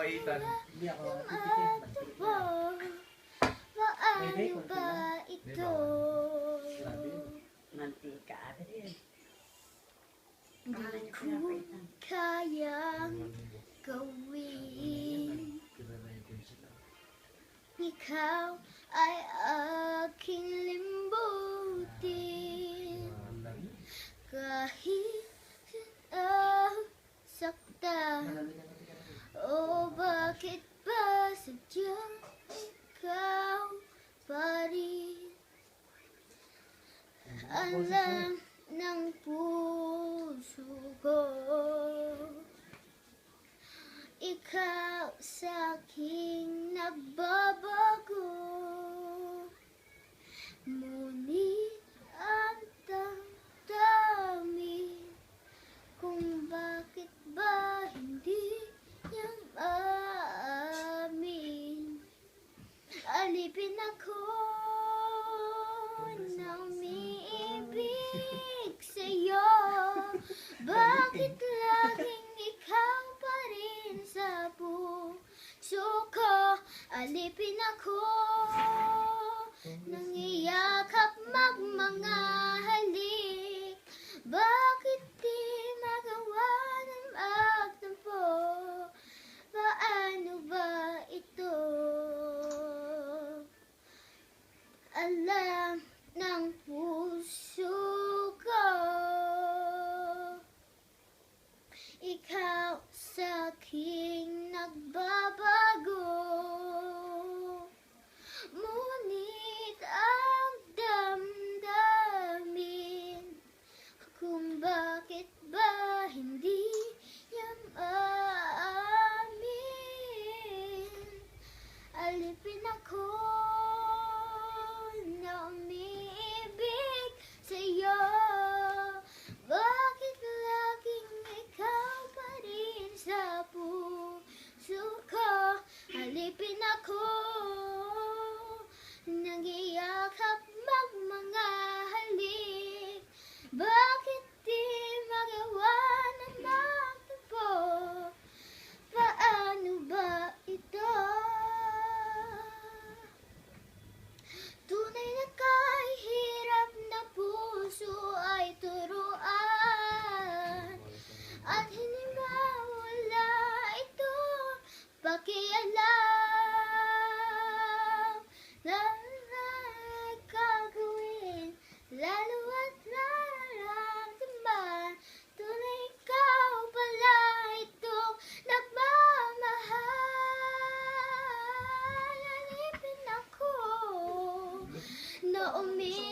papaitan. Hindi ako titikit. Paano ba ito? Mantika ate din. Di ko kayang gawin. Ikaw ay aking limbutin. Kahit saktan. O bakit ba sadyang ikaw pa rin? Alam ng puso ko, ikaw sa'king nagbabago. Ngunit ang damdamin kung bakit ba hindi niya maamin. Alipin ako na umiibig sa'yo. Bakit laging ikaw pa rin sa puso ko? Alipin ako nang iyakap magmanga halik. Bakit di magawa ng magtampo? Paano ba ito? Alam ng puso ko, ikaw sa'king nagbabago. Ngunit ang damdamin kung bakit ba hindi niya maamin. Alipin ako na umiibig sa'yo. Bakit laging ikaw pa rin sa puso ko? Alipin ako nang iyakap magmanga halik. Bakit di magawa ng magtampo? Paano ba ito? Tunay na kahirap na puso ay turuan, at hindi mawala ito pakialam. Gagawin lalo at nararamdaman. Tunay ikaw pala itong nagmamahal. Alipin ako na umiibig